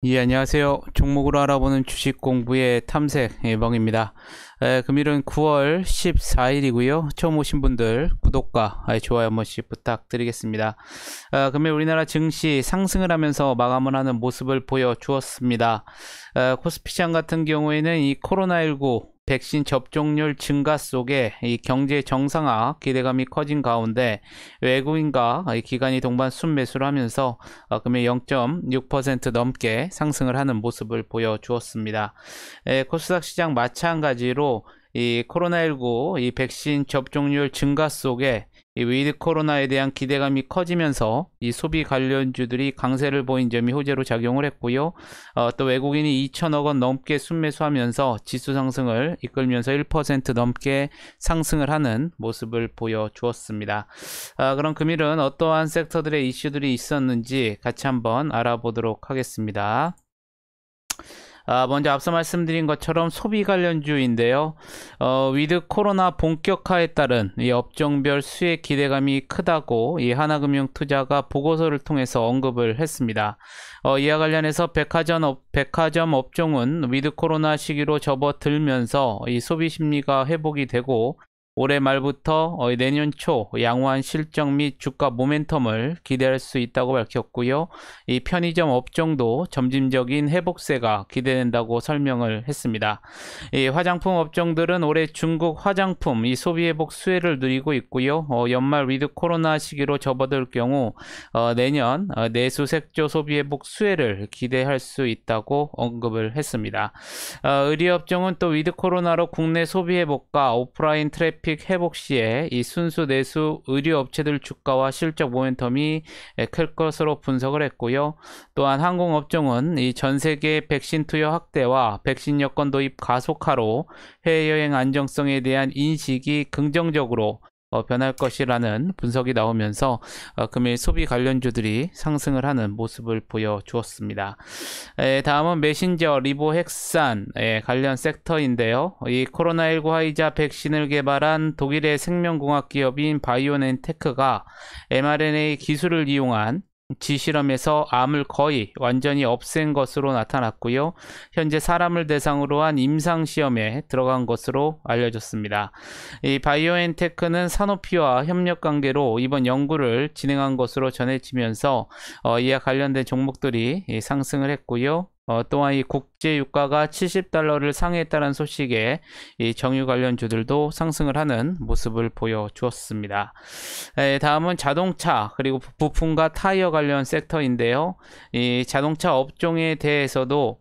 예, 안녕하세요. 종목으로 알아보는 주식 공부의 탐색 예방입니다. 금일은 9월 14일이고요. 처음 오신 분들 구독과 좋아요 한 번씩 부탁드리겠습니다. 금일 우리나라 증시 상승을 하면서 마감을 하는 모습을 보여주었습니다. 코스피 시장 같은 경우에는 이 코로나19 백신 접종률 증가 속에 이 경제 정상화 기대감이 커진 가운데 외국인과 기관이 동반 순매수를 하면서 금일 0.6% 넘게 상승을 하는 모습을 보여주었습니다. 코스닥 시장 마찬가지로 이 코로나19 이 백신 접종률 증가 속에 이 위드 코로나에 대한 기대감이 커지면서 이 소비 관련주들이 강세를 보인 점이 호재로 작용을 했고요. 또 외국인이 2천억 원 넘게 순매수하면서 지수 상승을 이끌면서 1% 넘게 상승을 하는 모습을 보여주었습니다. 그럼 금일은 어떠한 섹터들의 이슈들이 있었는지 같이 한번 알아보도록 하겠습니다. 먼저 앞서 말씀드린 것처럼 소비 관련주인데요. 위드 코로나 본격화에 따른 이 업종별 수혜 기대감이 크다고 이 하나금융투자가 보고서를 통해서 언급을 했습니다. 이와 관련해서 백화점 업종은 위드 코로나 시기로 접어들면서 이 소비 심리가 회복이 되고 올해 말부터 내년 초 양호한 실적 및 주가 모멘텀을 기대할 수 있다고 밝혔고요. 이 편의점 업종도 점진적인 회복세가 기대된다고 설명을 했습니다. 이 화장품 업종들은 올해 중국 화장품 이 소비 회복 수혜를 누리고 있고요. 연말 위드 코로나 시기로 접어들 경우 내년 내수 색조 소비 회복 수혜를 기대할 수 있다고 언급을 했습니다. 의류 업종은 또 위드 코로나로 국내 소비 회복과 오프라인 트래픽 회복 시에 이 순수 내수 의류 업체들 주가와 실적 모멘텀이 클 것으로 분석을 했고요. 또한 항공업종은 이 전 세계 백신 투여 확대와 백신 여건 도입 가속화로 해외여행 안정성에 대한 인식이 긍정적으로 변할 것이라는 분석이 나오면서 금일 소비 관련주들이 상승을 하는 모습을 보여주었습니다. 다음은 메신저 리보핵산 관련 섹터인데요. 이 코로나19 화이자 백신을 개발한 독일의 생명공학 기업인 바이오엔테크가 mRNA 기술을 이용한 지실험에서 암을 거의 완전히 없앤 것으로 나타났고요. 현재 사람을 대상으로 한 임상시험에 들어간 것으로 알려졌습니다. 이 바이오엔테크는 사노피와 협력관계로 이번 연구를 진행한 것으로 전해지면서 이와 관련된 종목들이 상승을 했고요. 또한 이 국제 유가가 70달러를 상회했다는 소식에 이 정유 관련주들도 상승을 하는 모습을 보여주었습니다. 다음은 자동차 그리고 부품과 타이어 관련 섹터인데요. 이 자동차 업종에 대해서도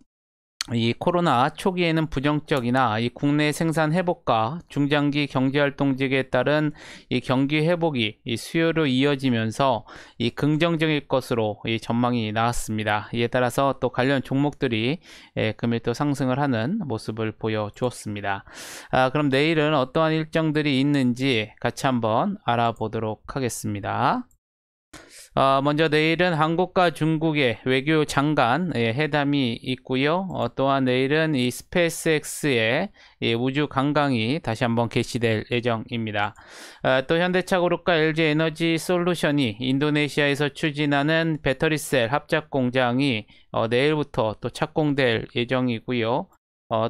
이 코로나 초기에는 부정적이나 이 국내 생산 회복과 중장기 경제활동직에 따른 이 경기 회복이 이 수요로 이어지면서 이 긍정적일 것으로 이 전망이 나왔습니다. 이에 따라서 또 관련 종목들이 금일 또 상승을 하는 모습을 보여주었습니다. 그럼 내일은 어떠한 일정들이 있는지 같이 한번 알아보도록 하겠습니다. 먼저 내일은 한국과 중국의 외교 장관 회담이 있고요. 또한 내일은 이 스페이스X의 우주 관광이 다시 한번 개시될 예정입니다. 또 현대차그룹과 LG에너지 솔루션이 인도네시아에서 추진하는 배터리셀 합작 공장이 내일부터 또 착공될 예정이고요.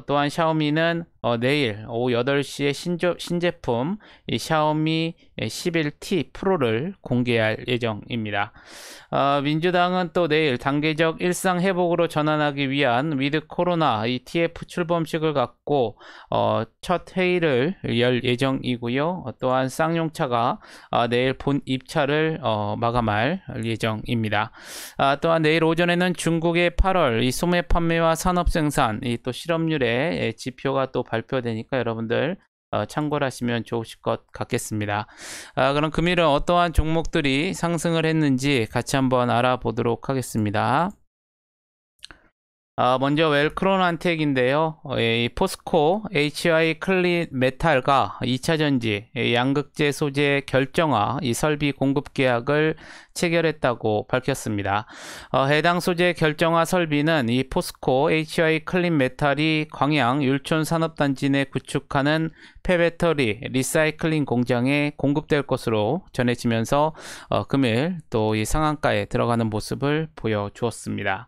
또한 샤오미는 내일 오후 8시에 신제품 이 샤오미 11T 프로를 공개할 예정입니다. 민주당은 또 내일 단계적 일상 회복으로 전환하기 위한 위드 코로나 이 TF 출범식을 갖고 첫 회의를 열 예정이고요. 또한 쌍용차가 내일 본 입찰을 마감할 예정입니다. 또한 내일 오전에는 중국의 8월 이 소매 판매와 산업 생산 이 또 실업률의 지표가 또 발표되니까 여러분들 참고를 하시면 좋으실 것 같겠습니다. 그럼 금일은 어떠한 종목들이 상승을 했는지 같이 한번 알아보도록 하겠습니다. 먼저 웰크론한텍인데요. 이 포스코, HI 클린 메탈과 2차전지, 양극재 소재 결정화, 이 설비 공급 계약을 체결했다고 밝혔습니다. 해당 소재 결정화 설비는 이 포스코 HI 클린 메탈이 광양 율촌 산업단지 내 구축하는 폐배터리 리사이클링 공장에 공급될 것으로 전해지면서 금일 또 이 상한가에 들어가는 모습을 보여주었습니다.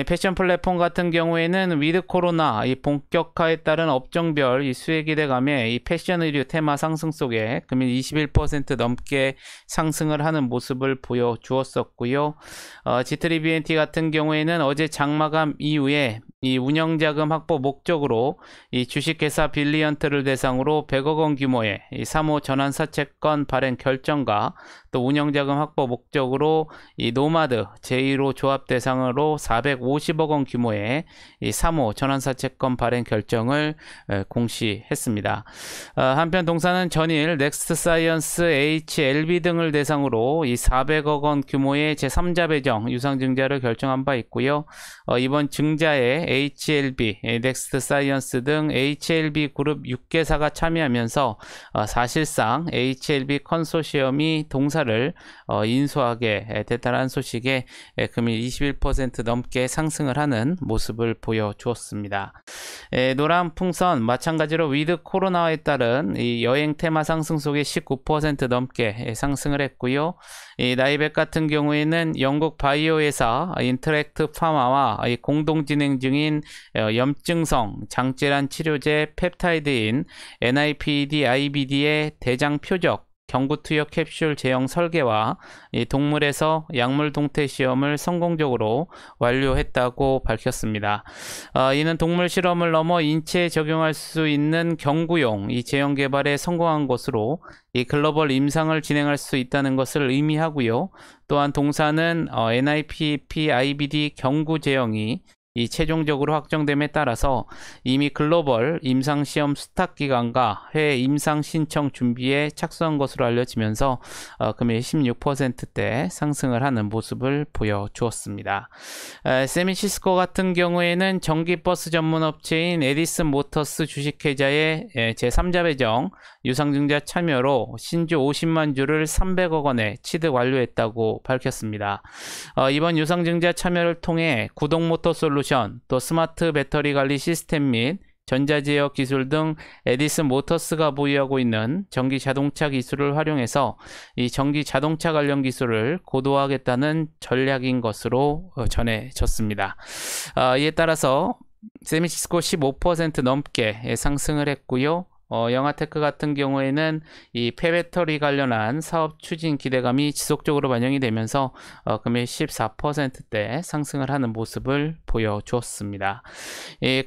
패션 플랫폼 같은 경우에는 위드 코로나 이 본격화에 따른 업종별 이 수혜 기대감에 이 패션 의류 테마 상승 속에 금일 21% 넘게 상승을 하는 모습을 보여주었었고요. G3BNT 같은 경우에는 어제 장마감 이후에 이 운영자금 확보 목적으로 이 주식회사 빌리언트를 대상으로 100억 원 규모의 이 3호 전환사채권 발행 결정과 또 운영자금 확보 목적으로 이 노마드 제1호 조합 대상으로 450억 원 규모의 이 3호 전환사채권 발행 결정을 공시했습니다. 한편 동사는 전일 넥스트사이언스, HLB 등을 대상으로 이 400억 원 규모의 제3자 배정 유상증자를 결정한 바 있고요. 이번 증자에 HLB, 넥스트사이언스 등 HLB 그룹 6개사가 참여하면서 사실상 HLB 컨소시엄이 동사를 인수하게 됐다는 소식에 금일 21% 넘게 상승을 하는 모습을 보여주었습니다. 노란 풍선 마찬가지로 위드 코로나에 따른 이 여행 테마 상승 속에 19% 넘게 상승을 했고요. 이 나이백 같은 경우에는 영국 바이오 회사 인터랙트 파마와 공동 진행 중인 염증성 장질환 치료제 펩타이드인 NIPD-IBD의 대장 표적 경구투여 캡슐 제형 설계와 이 동물에서 약물 동태 시험을 성공적으로 완료했다고 밝혔습니다. 이는 동물 실험을 넘어 인체에 적용할 수 있는 경구용 이 제형 개발에 성공한 것으로 이 글로벌 임상을 진행할 수 있다는 것을 의미하고요. 또한 동사는 NIPD-IBD 경구 제형이 이 최종적으로 확정됨에 따라서 이미 글로벌 임상시험 스탁 기간과 해외 임상 신청 준비에 착수한 것으로 알려지면서 금일 16%대 상승을 하는 모습을 보여주었습니다. 세미시스코 같은 경우에는 전기버스 전문 업체인 에디슨 모터스 주식계좌의 제3자 배정 유상증자 참여로 신주 50만 주를 300억 원에 취득 완료했다고 밝혔습니다. 이번 유상증자 참여를 통해 구동모터 솔루션, 또 스마트 배터리 관리 시스템 및 전자제어 기술 등 에디슨 모터스가 보유하고 있는 전기 자동차 기술을 활용해서 이 전기 자동차 관련 기술을 고도화하겠다는 전략인 것으로 전해졌습니다. 이에 따라서 세미시스코 15% 넘게 상승을 했고요. 영하테크 같은 경우에는 이 폐배터리 관련한 사업 추진 기대감이 지속적으로 반영이 되면서 금일 14%대 상승을 하는 모습을 보여주었습니다.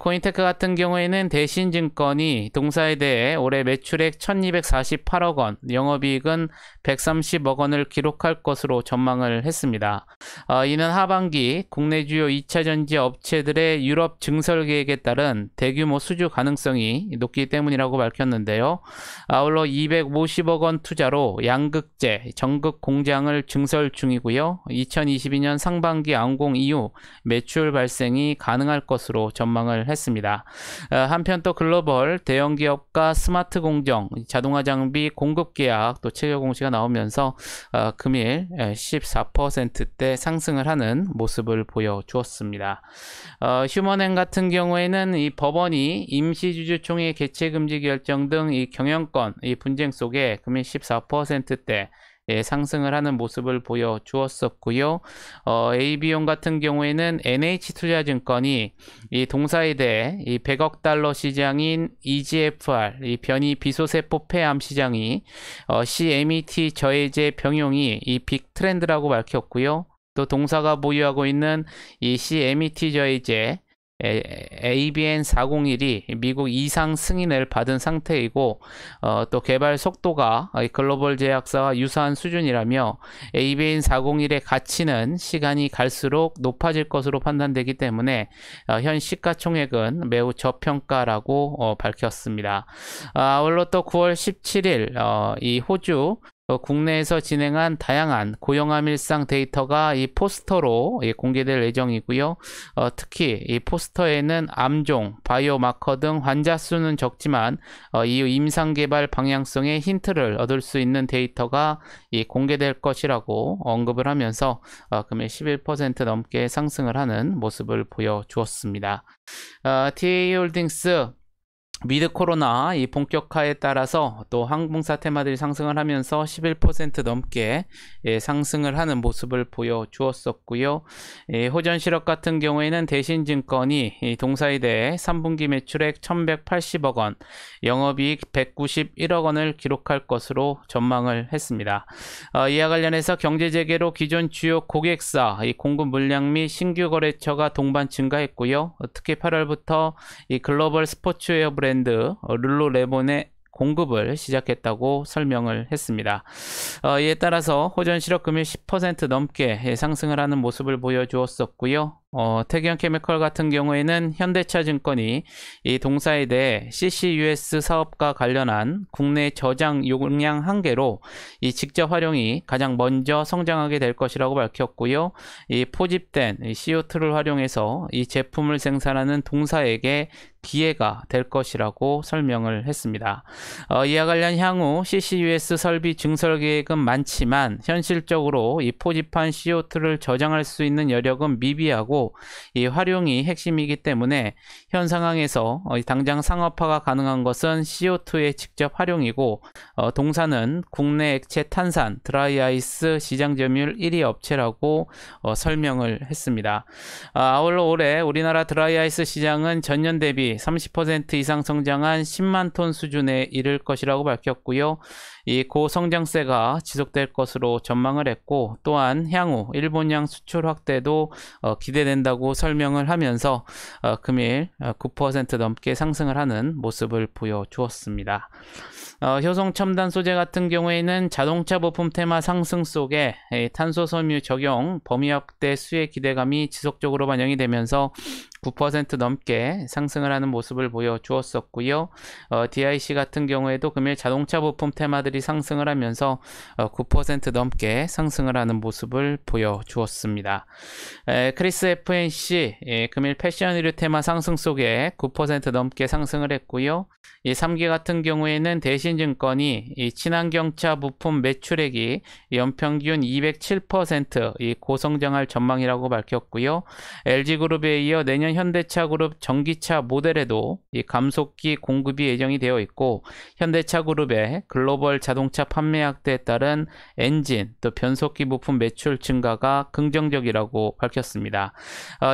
코인테크 같은 경우에는 대신증권이 동사에 대해 올해 매출액 1248억 원, 영업이익은 130억 원을 기록할 것으로 전망을 했습니다. 이는 하반기 국내 주요 2차전지 업체들의 유럽 증설 계획에 따른 대규모 수주 가능성이 높기 때문이라고 밝혔는데요. 아울러 250억 원 투자로 양극재, 전극 공장을 증설 중이고요. 2022년 상반기 완공 이후 매출 발생이 가능할 것으로 전망을 했습니다. 한편 또 글로벌 대형 기업과 스마트 공정, 자동화 장비 공급 계약 또 체결 공시가 나오면서 금일 14%대 상승을 하는 모습을 보여주었습니다. 휴먼행 같은 경우에는 이 법원이 임시주주총회 개최 금지 결정 등 이 경영권 이 분쟁 속에 금일 14%대 상승을 하는 모습을 보여주었었고요. AB용 같은 경우에는 NH투자증권이 이 동사에 대해 이 100억 달러 시장인 EGFR, 이 변이 비소세포 폐암 시장이 CMET 저해제 병용이 이 빅 트렌드라고 밝혔고요. 또 동사가 보유하고 있는 이 CMET 저해제 ABN401이 미국 이상 승인을 받은 상태이고 또 개발 속도가 글로벌 제약사와 유사한 수준이라며 ABN401의 가치는 시간이 갈수록 높아질 것으로 판단되기 때문에 현 시가총액은 매우 저평가라고 밝혔습니다. 아울러 또 9월 17일 이 호주 국내에서 진행한 다양한 고용암 일상 데이터가 이 포스터로 공개될 예정이고요. 특히 이 포스터에는 암종, 바이오마커 등 환자 수는 적지만 이후 임상 개발 방향성의 힌트를 얻을 수 있는 데이터가 공개될 것이라고 언급을 하면서 금일 11% 넘게 상승을 하는 모습을 보여주었습니다. TA홀딩스 미드 코로나 이 본격화에 따라서 또 항공사 테마들이 상승을 하면서 11% 넘게 상승을 하는 모습을 보여주었었고요. 호전실업 같은 경우에는 대신증권이 동사이드에 3분기 매출액 1180억 원, 영업이익 191억 원을 기록할 것으로 전망을 했습니다. 이와 관련해서 경제재개로 기존 주요 고객사 이 공급 물량 및 신규 거래처가 동반 증가했고요. 특히 8월부터 이 글로벌 스포츠웨어 브랜드 룰루레본의 공급을 시작했다고 설명을 했습니다. 이에 따라서 호전실업 금일 10% 넘게 상승을 하는 모습을 보여주었었고요. 태경케미컬 같은 경우에는 현대차증권이 이 동사에 대해 CCUS 사업과 관련한 국내 저장 용량 한계로 이 직접 활용이 가장 먼저 성장하게 될 것이라고 밝혔고요. 이 포집된 CO2를 활용해서 이 제품을 생산하는 동사에게 기회가 될 것이라고 설명을 했습니다. 이와 관련 향후 CCUS 설비 증설 계획은 많지만 현실적으로 이 포집한 CO2를 저장할 수 있는 여력은 미비하고 이 활용이 핵심이기 때문에 현 상황에서 당장 상업화가 가능한 것은 CO2의 직접 활용이고 동사는 국내 액체 탄산 드라이아이스 시장 점유율 1위 업체라고 설명을 했습니다. 아울러 올해 우리나라 드라이아이스 시장은 전년 대비 30% 이상 성장한 10만 톤 수준에 이를 것이라고 밝혔고요. 이 고성장세가 지속될 것으로 전망을 했고 또한 향후 일본양 수출 확대도 기대된다고 설명을 하면서 금일 9% 넘게 상승을 하는 모습을 보여주었습니다. 효성 첨단 소재 같은 경우에는 자동차 부품 테마 상승 속에 탄소 섬유 적용 범위 확대 수혜 기대감이 지속적으로 반영이 되면서 9% 넘게 상승을 하는 모습을 보여주었었고요. DIC 같은 경우에도 금일 자동차 부품 테마들이 상승을 하면서 9% 넘게 상승을 하는 모습을 보여주었습니다. 크리스 FNC 금일 패션 의류 테마 상승 속에 9% 넘게 상승을 했고요. 이 3기 같은 경우에는 대신증권이 이 친환경차 부품 매출액이 연평균 207% 이 고성장할 전망이라고 밝혔고요. LG그룹에 이어 내년 현대차그룹 전기차 모델에도 이 감속기 공급이 예정이 되어 있고 현대차그룹의 글로벌 자동차 판매 확대에 따른 엔진 또 변속기 부품 매출 증가가 긍정적이라고 밝혔습니다.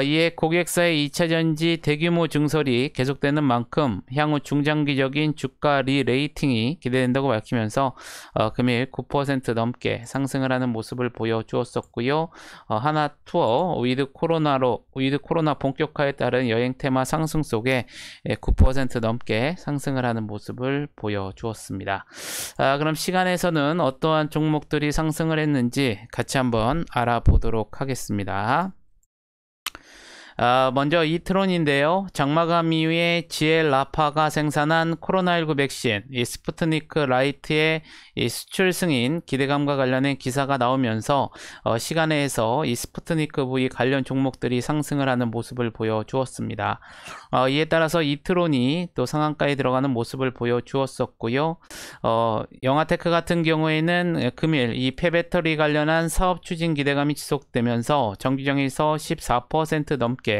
이에 고객사의 2차전지 대규모 증설이 계속되는 만큼 향후 중장기적인 주가 리레이팅이 기대된다고 밝히면서 금일 9% 넘게 상승을 하는 모습을 보여주었었고요. 하나투어 위드 코로나 본격화에 따른 여행 테마 상승 속에 9% 넘게 상승을 하는 모습을 보여주었습니다. 그럼 시간에서는 어떠한 종목들이 상승을 했는지 같이 한번 알아보도록 하겠습니다. 먼저 이트론인데요. 장마감 이후에 GL 라파가 생산한 코로나19 백신 이 스푸트니크 라이트의 이 수출 승인 기대감과 관련된 기사가 나오면서 시간에서 이 스푸트니크 V 관련 종목들이 상승을 하는 모습을 보여주었습니다. 이에 따라서 이트론이 또 상한가에 들어가는 모습을 보여주었었고요. 영아테크 같은 경우에는 금일 이 폐배터리 관련한 사업 추진 기대감이 지속되면서 정규정에서 14% 넘게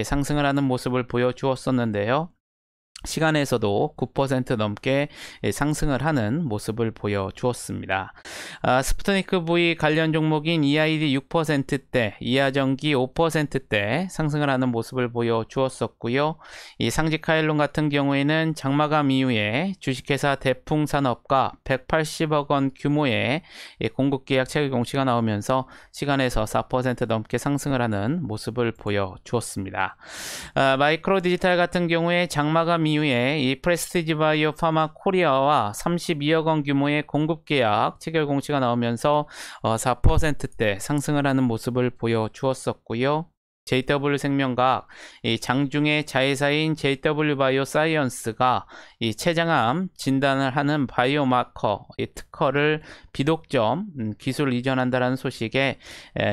상승을 하는 모습을 보여주었었는데요. 시간에서도 9% 넘게 상승을 하는 모습을 보여주었습니다. 스푸트니크 V 관련 종목인 EID 6%대, 이하전기 5%대 상승을 하는 모습을 보여주었었고요. 이 상지카일론 같은 경우에는 장마감 이후에 주식회사 대풍산업과 180억 원 규모의 공급계약 체결 공시가 나오면서 시간에서 4% 넘게 상승을 하는 모습을 보여주었습니다. 마이크로 디지털 같은 경우에 장마감 이후에 이 프레스티지 바이오 파마 코리아와 32억 원 규모의 공급 계약 체결 공시가 나오면서 4%대 상승을 하는 모습을 보여주었었고요. JW 생명과학, 이 장중의 자회사인 JW 바이오사이언스가 이 췌장암 진단을 하는 바이오마커 이 특허를 비독점 기술 이전한다라는 소식에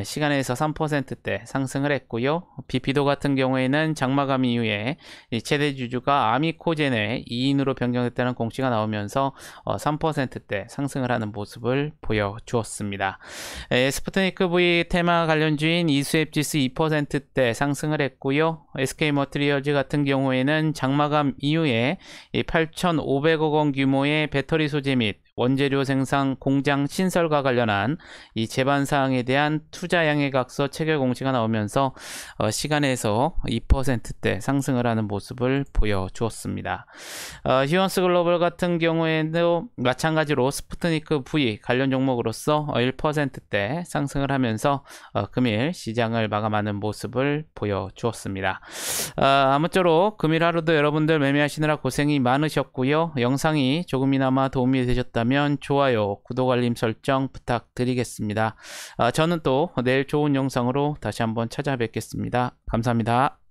시간에서 3%대 상승을 했고요. 비피도 같은 경우에는 장마감 이후에 이 최대 주주가 아미코젠의 2인으로 변경했다는 공시가 나오면서 3%대 상승을 하는 모습을 보여주었습니다. 스푸트니크 V 테마 관련주인 이수앱지수 2%대 상승을 했고요. SK머티리얼즈 같은 경우에는 장마감 이후에 8,500억 원 규모의 배터리 소재 및 원재료 생산 공장 신설과 관련한 이 제반 사항에 대한 투자 양해각서 체결 공시가 나오면서 시간에서 2%대 상승을 하는 모습을 보여주었습니다. 휴원스 글로벌 같은 경우에도 마찬가지로 스푸트니크 V 관련 종목으로서 1%대 상승을 하면서 금일 시장을 마감하는 모습을 보여주었습니다. 아무쪼록 금일 하루도 여러분들 매매하시느라 고생이 많으셨고요. 영상이 조금이나마 도움이 되셨다면 좋아요, 구독, 알림 설정 부탁드리겠습니다. 저는 또 내일 좋은 영상으로 다시 한번 찾아뵙겠습니다. 감사합니다.